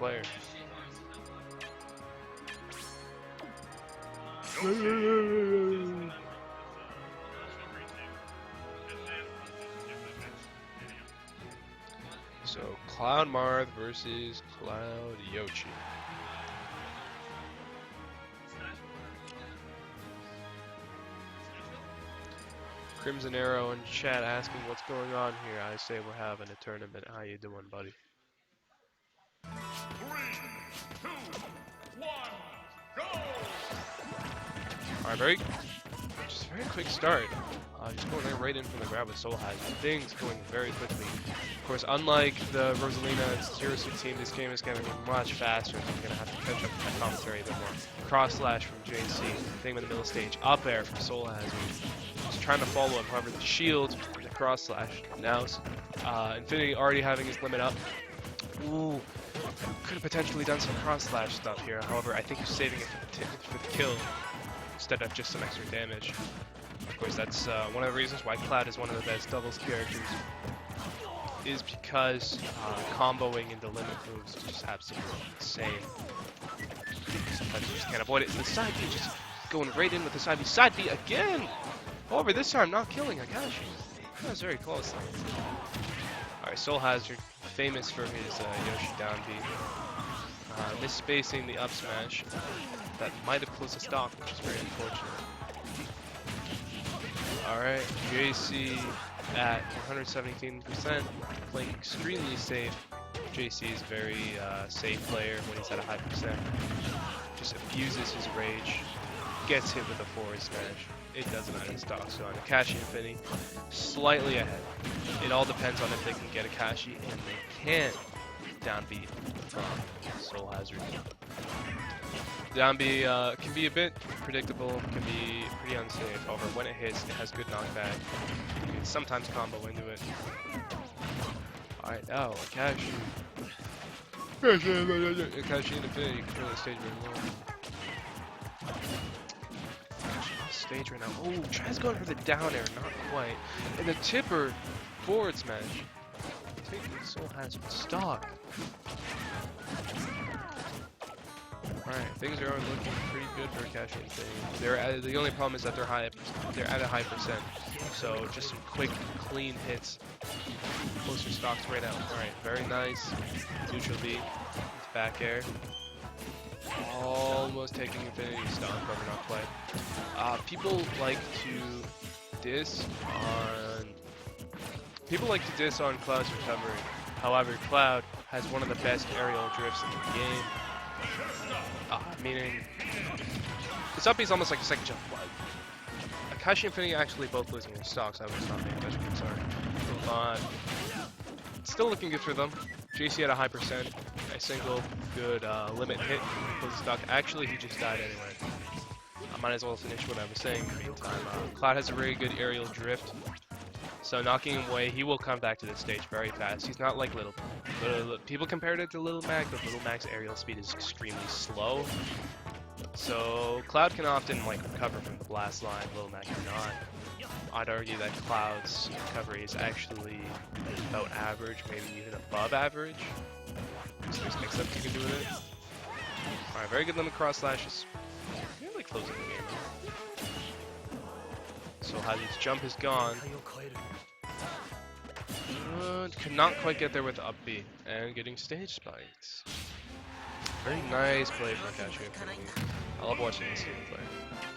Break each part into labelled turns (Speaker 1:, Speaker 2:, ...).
Speaker 1: player. So Cloud Marth versus Cloud Yoshi. Crimson Arrow in chat asking what's going on here. I say we're having a tournament. How you doing, buddy?
Speaker 2: 3, 2, 1, go!
Speaker 1: Alright, very quick start. Just going right in from the grab with SoulHazard. Things going very quickly. Of course, unlike the Rosalina 016, this game is going to be much faster, so I'm going to have to catch up with my commentary a bit more. Cross slash from JayC, thing in the middle stage. Up air from SoulHazard. Just trying to follow him, however, the shield, the cross slash. Now, Infinity already having his limit up. Ooh, could have potentially done some cross slash stuff here. However, I think he's saving it for the kill instead of just some extra damage. Of course, that's one of the reasons why Cloud is one of the best doubles characters, is because comboing into limit moves is just absolutely insane. Sometimes you just can't avoid it. And the side B just going right in with the side B. Side B again! However, this time not killing Akashi. That was very close. Alright, SoulHazard, famous for his Yoshi down B. Misspacing the up smash. That might have closed the stock, which is very unfortunate. Alright, JayC at 117%, playing extremely safe. JayC is a very safe player when he's at a high percent. Just abuses his rage, gets hit with a forward smash. It doesn't matter in stock, so on Akashi+Infinity, slightly ahead. It all depends on if they can get Akashi, and they can downbeat SoulHazard. Down B can be a bit predictable, can be pretty unsafe. However, when it hits, it has good knockback. You can sometimes combo into it. Alright, now Akashi. Akashi+Infinity control the stage very well. Stage right now. Oh, tries going for the down air, not quite. And the tipper forward smash. Taking SoulHazard stock. Alright, things are looking pretty good for Akashi+Infinity. The only problem is that they're at a high percent. So just some quick, clean hits. Closer stocks right out. Alright, very nice. Neutral B. Back air. Almost taking Infinity stock, but not quite. People like to diss on Cloud's recovery. However, Cloud has one of the best aerial drifts in the game. Meaning, this up is almost like a second jump. Akashi+Infinity actually both losing their stocks. I was not paying attention, I'm sorry. But still looking good for them. JayC at a high percent. A single good limit hit. Close the stock. Actually, he just died anyway. I might as well finish what I was saying in the meantime. Cloud has a very good aerial drift. So knocking him away, he will come back to this stage very fast. He's not like Little people compared it to Little Mac, but Little Mac's aerial speed is extremely slow. So Cloud can often like recover from the blast line, Little Mac cannot. I'd argue that Cloud's recovery is actually about average, maybe even above average. So there's mix-ups you can do with it. Alright, very good limit cross slashes. Really closing the game. SoulHazard's jump is gone. Could not quite get there with up B and getting stage spikes. Very nice play from Akashi+Infinity. I love watching this game play.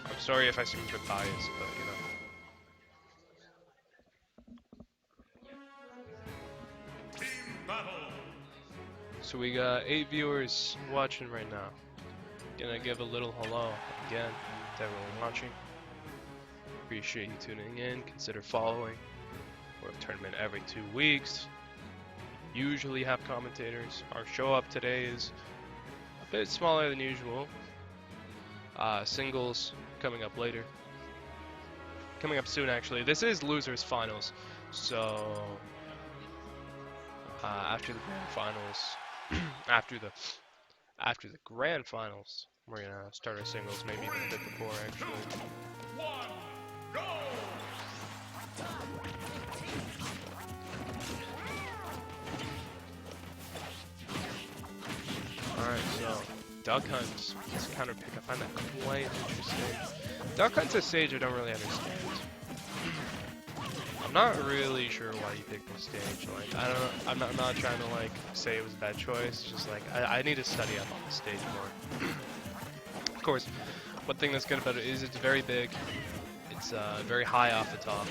Speaker 1: I'm sorry if I seem a bit biased, but you know. So we got 8 viewers watching right now. Gonna give a little hello again to everyone watching. Appreciate you tuning in. Consider following. We're a tournament every 2 weeks. Usually have commentators. Our show up today is a bit smaller than usual. Singles coming up later. Coming up soon, actually. This is losers finals, so after the grand finals, after the grand finals, we're gonna start our singles. Maybe even a bit before, actually.
Speaker 2: 1, go!
Speaker 1: Duck Hunt's counter pick. I find that quite interesting. Duck Hunt's a stage I don't really understand. I'm not really sure why you picked this stage. Like, I'm not trying to like say it was a bad choice. It's just like I need to study up on the stage more. Of course, one thing that's good about it is it's very big. It's very high off the top.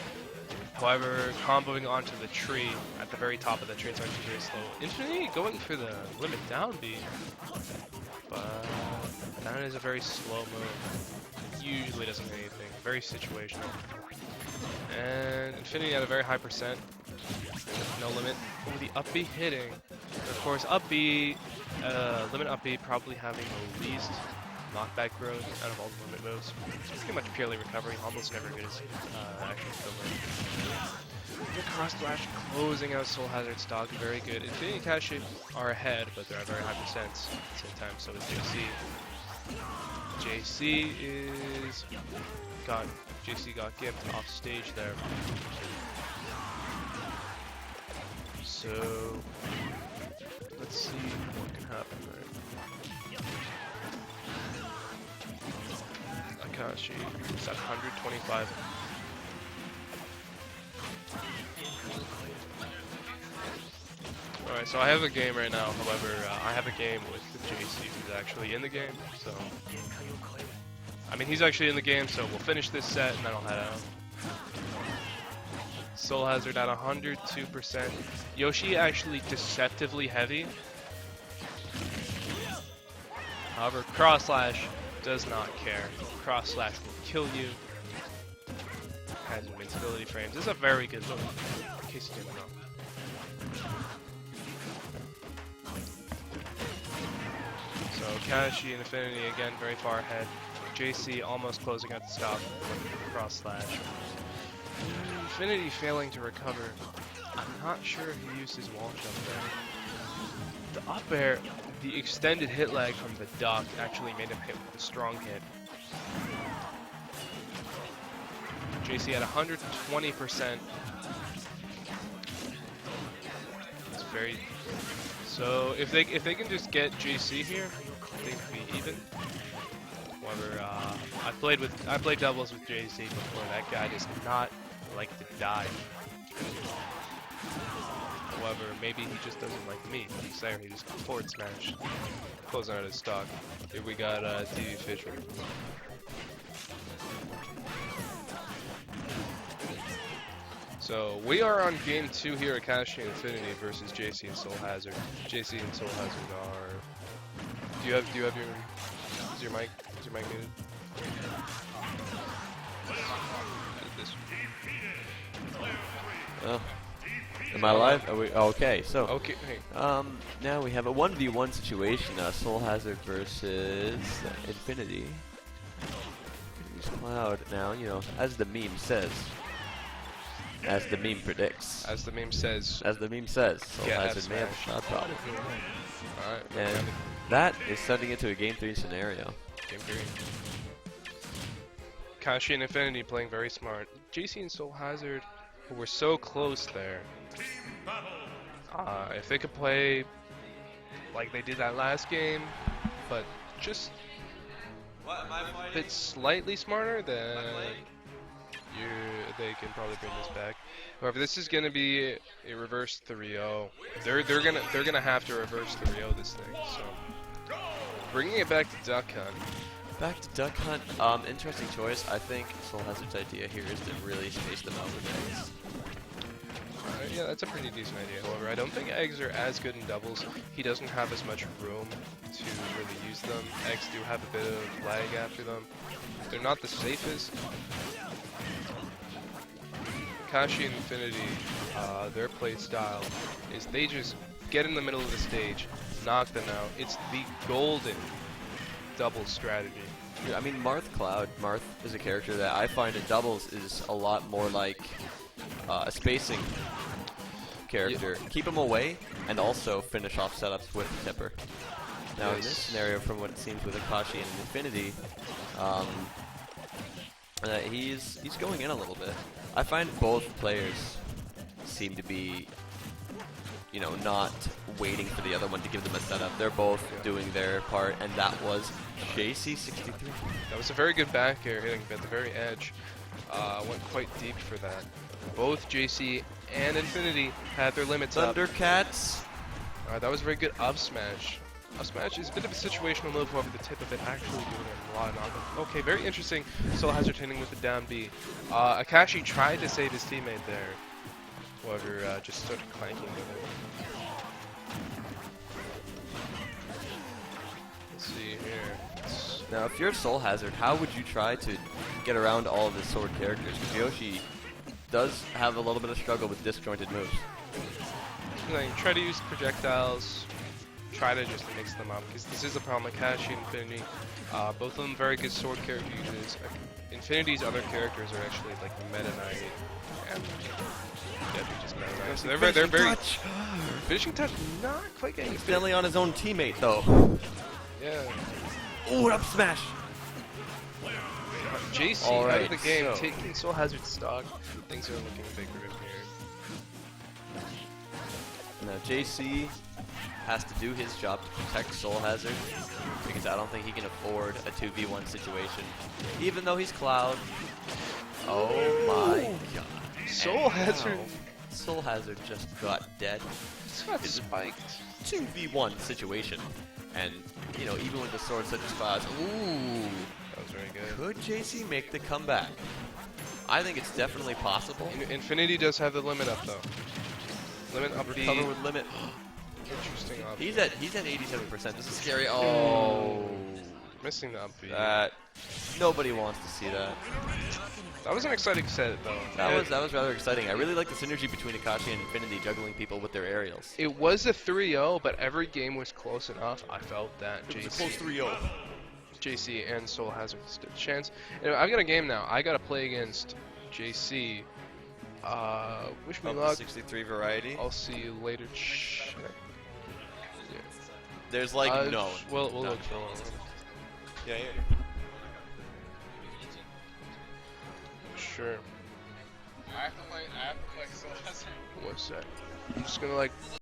Speaker 1: However, comboing onto the tree at the very top of the tree is actually very slow. Infinity going for the limit down beat, but that is a very slow move. It usually doesn't hit anything. Very situational. And Infinity at a very high percent. No limit. Oh, the up B hitting. Of course, up B, limit up B probably having the least knockback growth out of all the limit moves. It's pretty much purely recovery, almost never good as actual cover. The cross slash closing out SoulHazard stock, very good. Infinity and Akashi are ahead, but they're at very high percents at the same time, so is JayC. JayC got gimped off stage there. So let's see what can happen there. Akashi is at 125. Alright, so I have a game right now. However, I have a game with JayC who's actually in the game. So, I mean, he's actually in the game. So we'll finish this set and then I'll head out. SoulHazard at 102%. Yoshi actually deceptively heavy. However, cross slash does not care. Cross slash will kill you. Has invincibility frames. This is a very good move, in case you didn't know. So Akashi and Infinity again very far ahead. JayC almost closing out the stop. Cross slash. Infinity failing to recover. I'm not sure if he used his wall jump there. The up air, the extended hit lag from the duck actually made him hit with a strong hit. JayC at 120%. It's very. So if they can just get JayC here, things would be even. However, I played doubles with JayC before. That guy does not like to die. However, maybe he just doesn't like me. He's there, he just forward smash. Closing out his stock. Here we got TV Fisher. So we are on game 2 here at Akashi+Infinity versus JayC and SoulHazard. JayC and SoulHazard are. Do you have your? Is your mic muted?
Speaker 3: Oh. Am I live? Are we, okay, so
Speaker 1: Okay.
Speaker 3: now we have a 1v1 situation. SoulHazard versus Infinity. Use Cloud now. You know, as the meme says, as the meme predicts,
Speaker 1: As the meme says.
Speaker 3: SoulHazard may have a shot problem.
Speaker 1: Alright.
Speaker 3: And that is sending it to a game 3 scenario.
Speaker 1: Game 3. Akashi and Infinity playing very smart. JayC and SoulHazard, who were so close there. If they could play like they did that last game, but just a bit slightly smarter, then they can probably bring this back. However, this is gonna be a reverse 3-0. They're gonna have to reverse 3-0 this thing. So bringing it back to Duck Hunt.
Speaker 3: Back to Duck Hunt. Interesting choice. I think SoulHazard's idea here is to really space them out with eggs.
Speaker 1: Yeah, that's a pretty decent idea. However, I don't think eggs are as good in doubles. He doesn't have as much room to really use them. Eggs do have a bit of lag after them. They're not the safest. Akashi and Infinity, their play style is they just get in the middle of the stage, knock them out. It's the golden double strategy.
Speaker 3: Yeah, I mean, Marth Cloud. Marth is a character that I find in doubles is a lot more like a spacing character. Yeah. Keep him away and also finish off setups with Tipper. Now in this scenario, from what it seems with Akashi and Infinity, he's going in a little bit. I find both players seem to be, you know, not waiting for the other one to give them a setup. They're both doing their part, and that was JayC63.
Speaker 1: That was a very good back air hitting at the very edge. Went quite deep for that. Both JayC and Infinity had their limits up.
Speaker 3: Thundercats.
Speaker 1: That was a very good up smash. Up smash is a bit of a situational move, however the tip of it actually doing a lot of knockdown. Okay, very interesting. SoulHazard hitting with the down B. Akashi tried to save his teammate there. However, just started clanking with it. Let's see here.
Speaker 3: Now, if you're SoulHazard, how would you try to get around all of his sword characters? Because Yoshi does have a little bit of struggle with disjointed moves.
Speaker 1: Like, try to use projectiles. Try to just mix them up, because this is a problem. Akashi and Infinity, both of them very good sword character users. Infinity's other characters are actually like Meta Knight and just Meta Knight. So they're very finishing touch, not quite getting fit.
Speaker 3: Definitely on his own teammate though.
Speaker 1: Yeah.
Speaker 3: Ooh, up smash.
Speaker 1: JayC
Speaker 3: All
Speaker 1: out
Speaker 3: right,
Speaker 1: of the game,
Speaker 3: so
Speaker 1: taking SoulHazard stock. Things are looking big for him here.
Speaker 3: now JayC has to do his job to protect SoulHazard, because I don't think he can afford a 2v1 situation, even though he's Cloud. Oh my god.
Speaker 1: SoulHazard.
Speaker 3: SoulHazard just got dead.
Speaker 1: It's got spiked.
Speaker 3: 2v1 situation. And, you know, even with the sword such as class, ooh.
Speaker 1: That was very good.
Speaker 3: Could JayC make the comeback? I think it's definitely possible.
Speaker 1: Infinity does have the limit up though. Limit up B.
Speaker 3: Recover with limit.
Speaker 1: Interesting up.
Speaker 3: He's at 87%. This is scary. Oh.
Speaker 1: Missing the up B.
Speaker 3: Nobody wants to see that.
Speaker 1: That was an exciting set though.
Speaker 3: That was rather exciting. I really like the synergy between Akashi and Infinity juggling people with their aerials.
Speaker 1: It was a 3-0, but every game was close enough. I felt that
Speaker 3: It was a close 3-0.
Speaker 1: JayC and SoulHazard stood a chance. Anyway, I've got a game now. I got to play against JayC. Wish me
Speaker 3: Of
Speaker 1: luck.
Speaker 3: the 63 variety.
Speaker 1: I'll see you later.
Speaker 3: There's like no.
Speaker 1: We'll
Speaker 3: no.
Speaker 1: look for one.
Speaker 3: Yeah.
Speaker 1: Sure.
Speaker 2: I have to play SoulHazard.
Speaker 1: What's that? I'm just gonna like